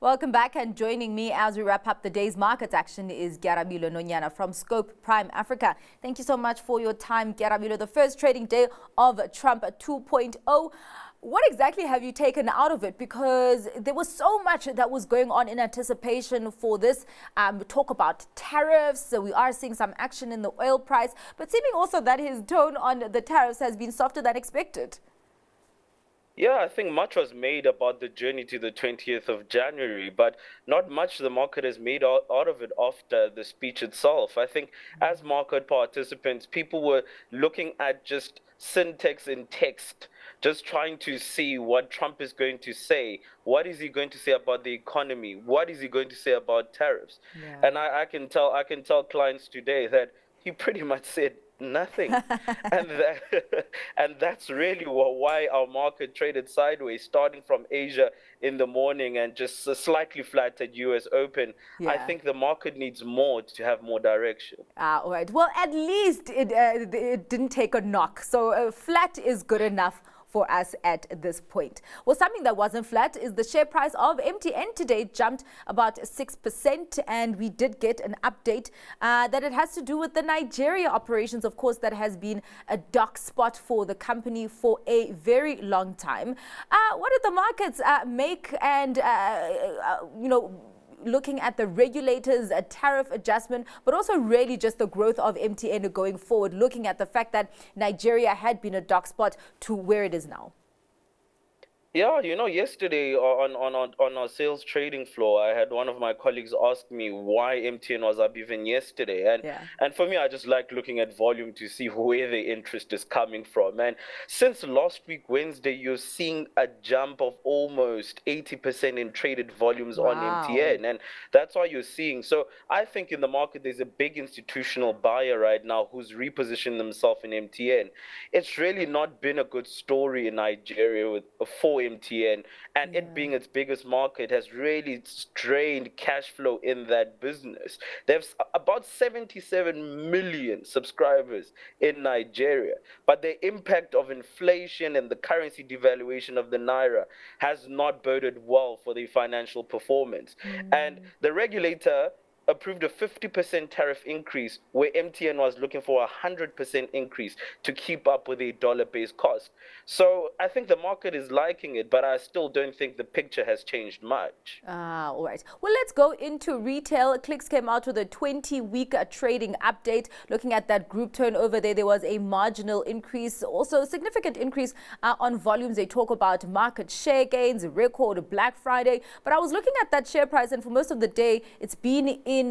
Welcome back, and joining me as we wrap up the day's market action is Kearabilwe Nonyana from Scope Prime Africa. Thank you so much for your time, Kearabilwe. The first trading day of Trump 2.0. What exactly have you taken out of it? Because there was so much that was going on in anticipation for this talk about tariffs. So we are seeing some action in the oil price, but seeming also that his tone on the tariffs has been softer than expected. Yeah, I think much was made about the journey to the 20th of January, but not much the market has made out of it after the speech itself. I think as market participants, people were looking at just syntax in text, just trying to see what Trump is going to say. What is he going to say about the economy? What is he going to say about tariffs? Yeah. And I can tell clients today that he pretty much said nothing. And that's really why our market traded sideways, starting from Asia in the morning and just slightly flat at US Open. Yeah. I think the market needs more to have more direction. All right. Well, at least it didn't take a knock. So flat is good enough for us at this point. Well, something that wasn't flat is the share price of MTN today jumped about 6%, and we did get an update that it has to do with the Nigeria operations. Of course, that has been a dark spot for the company for a very long time. What did the markets make, and looking at the regulators' tariff adjustment, but also really just the growth of MTN going forward, looking at the fact that Nigeria had been a dark spot to where it is now? Yeah, yesterday on our sales trading floor, I had one of my colleagues ask me why MTN was up even yesterday. And for me, I just like looking at volume to see where the interest is coming from. And since last week, Wednesday, you're seeing a jump of almost 80% in traded volumes on MTN. And that's what you're seeing. So I think in the market, there's a big institutional buyer right now who's repositioned themselves in MTN. It's really not been a good story in Nigeria for MTN, and it being its biggest market has really strained cash flow in that business. There's about 77 million subscribers in Nigeria, but the impact of inflation and the currency devaluation of the naira has not boded well for the financial performance. And the regulator approved a 50% tariff increase where MTN was looking for a 100% increase to keep up with a dollar-based cost. So I think the market is liking it, but I still don't think the picture has changed much. All right. Well, let's go into retail. Clicks came out with a 20-week trading update. Looking at that group turnover there was a marginal increase, also a significant increase on volumes. They talk about market share gains, record Black Friday. But I was looking at that share price, and for most of the day, it's been in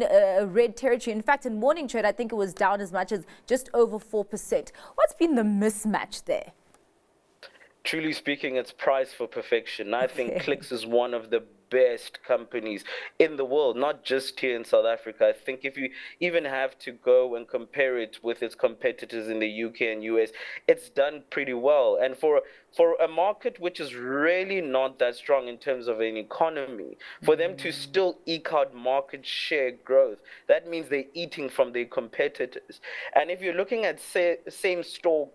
red territory. In fact, in morning trade, I think it was down as much as just over 4%. What's been the mismatch there? Truly speaking, it's price for perfection. I think Clicks is one of the best companies in the world, not just here in South Africa. I think if you even have to go and compare it with its competitors in the UK and US, it's done pretty well. And for a market which is really not that strong in terms of an economy, for them to still eke out market share growth, that means they're eating from their competitors. And if you're looking at same store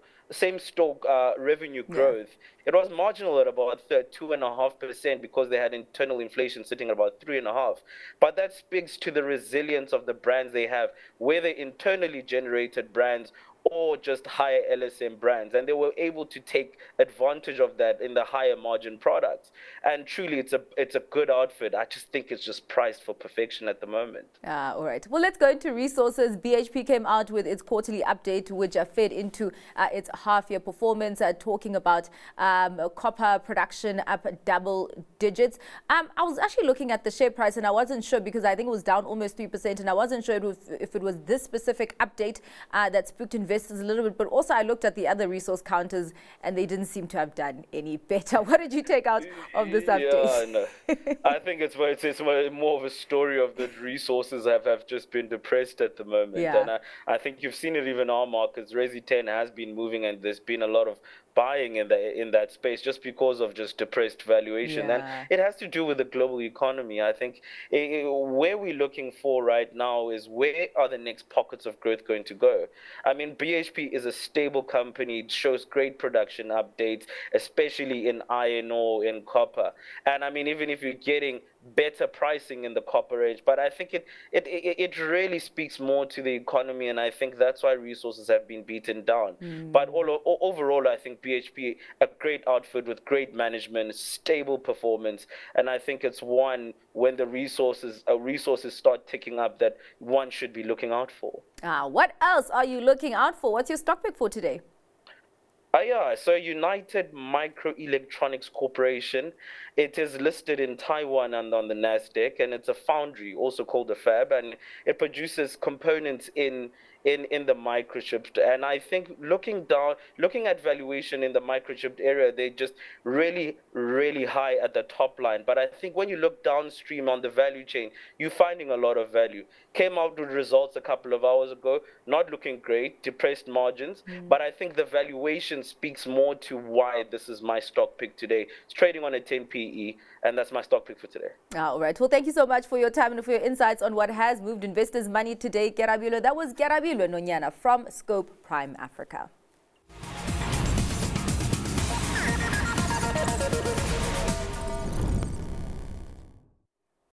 revenue growth, it was marginal at about 2.5% because they had internal inflation sitting at about 3.5%. But that speaks to the resilience of the brands they have, whether internally generated brands or just higher LSM brands, and they were able to take advantage of that in the higher margin products. And truly, it's a good outfit. I just think it's just priced for perfection at the moment. All right. Well, let's go into resources. BHP came out with its quarterly update, which fed into its half-year performance, talking about copper production up double digits. I was actually looking at the share price, and I wasn't sure because I think it was down almost 3%, and I wasn't sure if it was this specific update that spooked investors a little bit, but also I looked at the other resource counters and they didn't seem to have done any better. What did you take out of this update? Yeah, no. I think it's more of a story of the resources have just been depressed at the moment. And I think you've seen it even in our markets. Resi 10 has been moving, and there's been a lot of buying in that space just because of just depressed valuation. And it has to do with the global economy. I think where we're looking for right now is where are the next pockets of growth going to go? I mean, BHP is a stable company. It shows great production updates, especially in iron ore and copper. And I mean, even if you're getting better pricing in the copper range. But I think it really speaks more to the economy, and I think that's why resources have been beaten down. But overall, I think BHP, a great outfit with great management, stable performance, and I think it's one when the resources start ticking up that one should be looking out for. What else are you looking out for? What's your stock pick for today? Yeah, so United Microelectronics Corporation, it is listed in Taiwan and on the Nasdaq, and it's a foundry, also called a fab, and it produces components in the microchipped. And I think looking at valuation in the microchipped area, they just really high at the top line. But I think when you look downstream on the value chain, you're finding a lot of value. Came out with results a couple of hours ago, not looking great, depressed margins, but I think the valuation speaks more to why this is my stock pick today. It's trading on a 10 PE, and that's my stock pick for today. All right. Well, thank you so much for your time and for your insights on what has moved investors' money today. Kearabilwe. That was Kearabilwe Nonyana from Scope Prime Africa.